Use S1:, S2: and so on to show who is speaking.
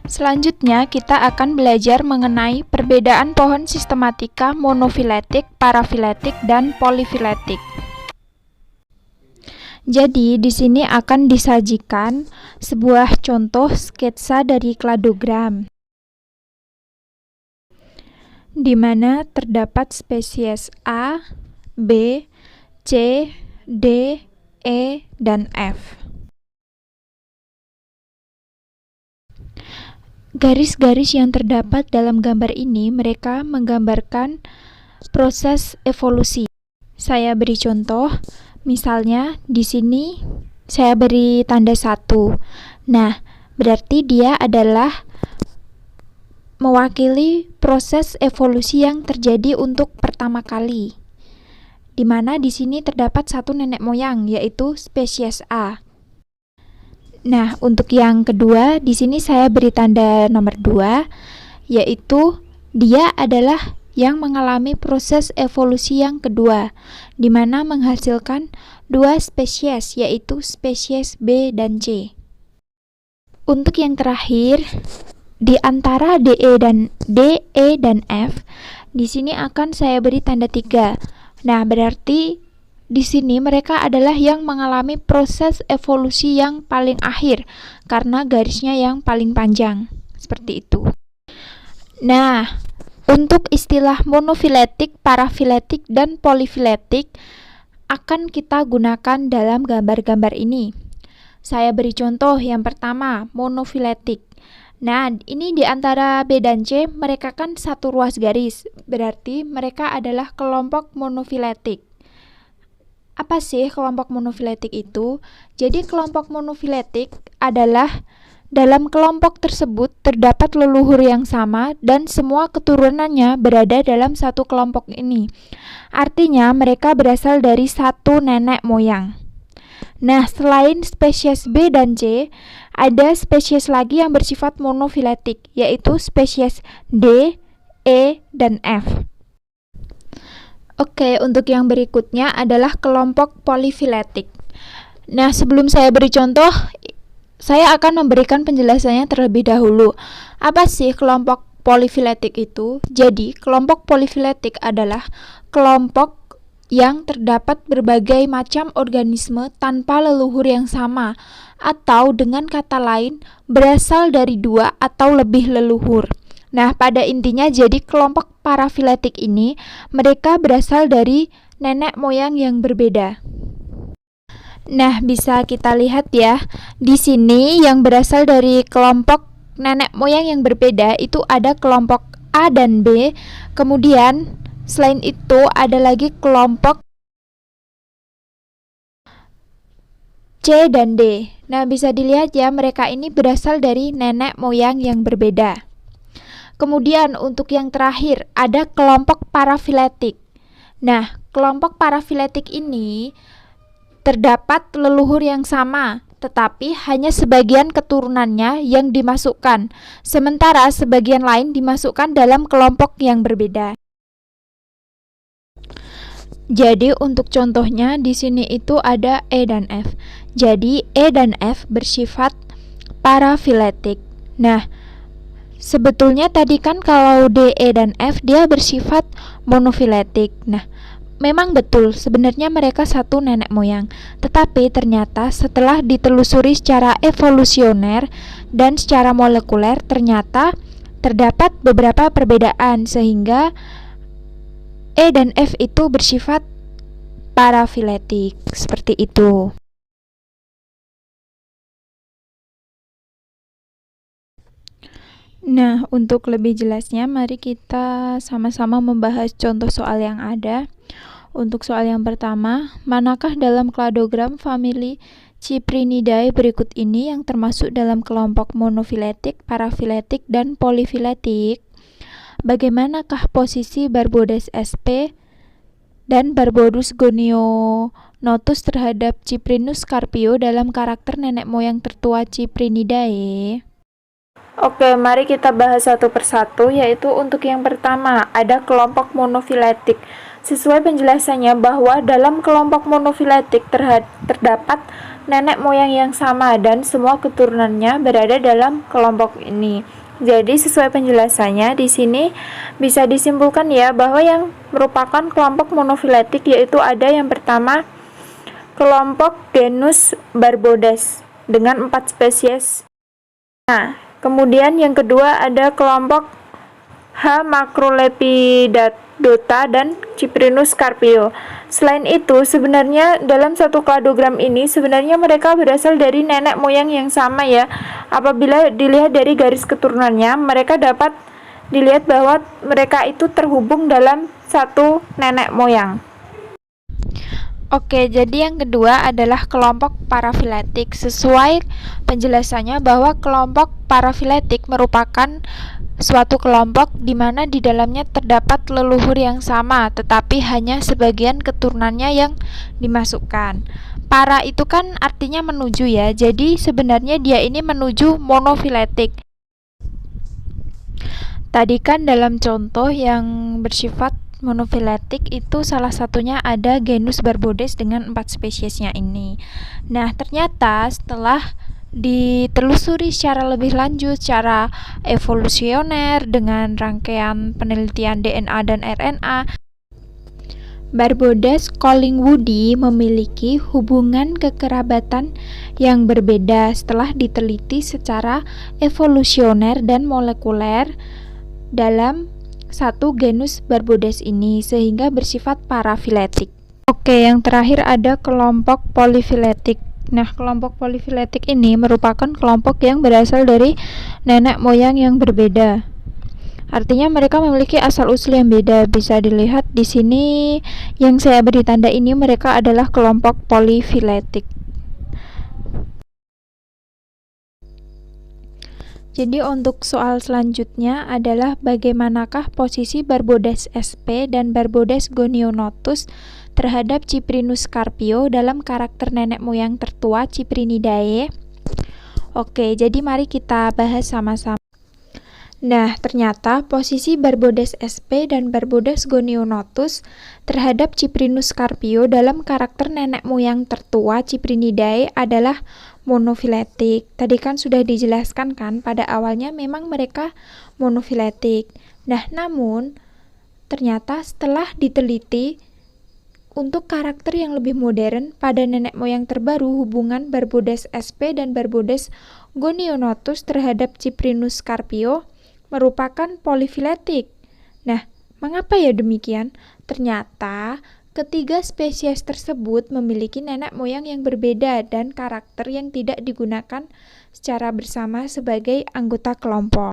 S1: Selanjutnya, kita akan belajar mengenai perbedaan pohon sistematika monofiletik, parafiletik, dan polifiletik. Jadi, di sini akan disajikan sebuah contoh sketsa dari kladogram, di mana terdapat spesies A, B, C, D, E, dan F. Garis-garis yang terdapat dalam gambar ini, mereka menggambarkan proses evolusi. Saya beri contoh, misalnya di sini saya beri tanda 1. Nah, berarti dia adalah mewakili proses evolusi yang terjadi untuk pertama kali, di mana di sini terdapat satu nenek moyang, yaitu spesies A. Nah, untuk yang kedua, di sini saya beri tanda nomor 2, yaitu dia adalah yang mengalami proses evolusi yang kedua, di mana menghasilkan 2 spesies, yaitu spesies B dan C. Untuk yang terakhir, di antara D, E, dan F, di sini akan saya beri tanda 3. Nah, berarti di sini mereka adalah yang mengalami proses evolusi yang paling akhir karena garisnya yang paling panjang. Seperti itu. Nah, untuk istilah monofiletik, parafiletik, dan polifiletik akan kita gunakan dalam gambar-gambar ini. Saya beri contoh yang pertama, monofiletik. Nah, ini di antara B dan C mereka kan satu ruas garis, berarti mereka adalah kelompok monofiletik. Apa sih kelompok monofiletik itu? Jadi kelompok monofiletik adalah dalam kelompok tersebut terdapat leluhur yang sama dan semua keturunannya berada dalam satu kelompok ini. Artinya mereka berasal dari satu nenek moyang. Nah, selain spesies B dan C, ada spesies lagi yang bersifat monofiletik, yaitu spesies D, E, dan F. Oke, untuk yang berikutnya adalah kelompok polifiletik. Nah, sebelum saya beri contoh, saya akan memberikan penjelasannya terlebih dahulu. Apa sih kelompok polifiletik itu? Jadi, kelompok polifiletik adalah kelompok yang terdapat berbagai macam organisme tanpa leluhur yang sama, atau dengan kata lain, berasal dari 2 atau lebih leluhur. Nah, pada intinya jadi kelompok parafiletik ini mereka berasal dari nenek moyang yang berbeda. Nah, bisa kita lihat ya. Di sini yang berasal dari kelompok nenek moyang yang berbeda itu ada kelompok A dan B. Kemudian selain itu ada lagi kelompok C dan D. Nah, bisa dilihat ya, mereka ini berasal dari nenek moyang yang berbeda. Kemudian untuk yang terakhir ada kelompok parafiletik. Nah, kelompok parafiletik ini terdapat leluhur yang sama, tetapi hanya sebagian keturunannya yang dimasukkan, sementara sebagian lain dimasukkan dalam kelompok yang berbeda. Jadi untuk contohnya di sini itu ada E dan F. Jadi E dan F bersifat parafiletik. Nah, sebetulnya tadi kan kalau D, E, dan F dia bersifat monofiletik. Nah, memang betul sebenarnya mereka satu nenek moyang. Tetapi ternyata setelah ditelusuri secara evolusioner dan secara molekuler ternyata terdapat beberapa perbedaan sehingga E dan F itu bersifat parafiletik. Seperti itu. Nah, untuk lebih jelasnya, mari kita sama-sama membahas contoh soal yang ada. Untuk soal yang pertama, manakah dalam kladogram famili Cyprinidae berikut ini yang termasuk dalam kelompok monofiletik, parafiletik, dan polifiletik? Bagaimanakah posisi Barbodes sp dan Barbodus gonionotus terhadap Cyprinus carpio dalam karakter nenek moyang tertua Cyprinidae? Oke, mari kita bahas satu persatu, yaitu untuk yang pertama, ada kelompok monofiletik. Sesuai penjelasannya bahwa dalam kelompok monofiletik terdapat nenek moyang yang sama dan semua keturunannya berada dalam kelompok ini. Jadi sesuai penjelasannya di sini bisa disimpulkan ya bahwa yang merupakan kelompok monofiletik yaitu ada yang pertama kelompok genus Barbodes dengan 4 spesies. Nah, kemudian yang kedua ada kelompok H. macrolepidota dan Cyprinus carpio. Selain itu, sebenarnya dalam satu kladogram ini sebenarnya mereka berasal dari nenek moyang yang sama ya. Apabila dilihat dari garis keturunannya, mereka dapat dilihat bahwa mereka itu terhubung dalam satu nenek moyang. Oke, jadi yang kedua adalah kelompok parafiletik. Sesuai penjelasannya bahwa kelompok parafiletik merupakan suatu kelompok di mana di dalamnya terdapat leluhur yang sama, tetapi hanya sebagian keturunannya yang dimasukkan. Para itu kan artinya menuju ya, jadi sebenarnya dia ini menuju monofiletik. Tadi kan dalam contoh yang bersifat monofiletik itu salah satunya ada genus Barbodes dengan 4 spesiesnya ini. Nah, ternyata setelah ditelusuri secara lebih lanjut secara evolusioner dengan rangkaian penelitian DNA dan RNA, Barbodes collingwoodi memiliki hubungan kekerabatan yang berbeda setelah diteliti secara evolusioner dan molekuler dalam satu genus Barbodes ini sehingga bersifat parafiletik. Oke, yang terakhir ada kelompok polifiletik. Nah, kelompok polifiletik ini merupakan kelompok yang berasal dari nenek moyang yang berbeda. Artinya mereka memiliki asal-usul yang beda. Bisa dilihat di sini yang saya beri tanda ini mereka adalah kelompok polifiletik. Jadi untuk soal selanjutnya adalah bagaimanakah posisi Barbodes sp dan Barbodes gonionotus terhadap Cyprinus carpio dalam karakter nenek moyang tertua Cyprinidae. Oke, jadi mari kita bahas sama-sama. Nah, ternyata posisi Barbodes sp dan Barbodes gonionotus terhadap Cyprinus carpio dalam karakter nenek moyang tertua Cyprinidae adalah monofiletik. Tadi kan sudah dijelaskan kan pada awalnya memang mereka monofiletik. Nah, namun ternyata setelah diteliti untuk karakter yang lebih modern pada nenek moyang terbaru hubungan Barbodes sp dan Barbodes gonionotus terhadap Cyprinus carpio merupakan polifiletik. Nah, mengapa ya demikian? Ternyata ketiga spesies tersebut memiliki nenek moyang yang berbeda dan karakter yang tidak digunakan secara bersama sebagai anggota kelompok.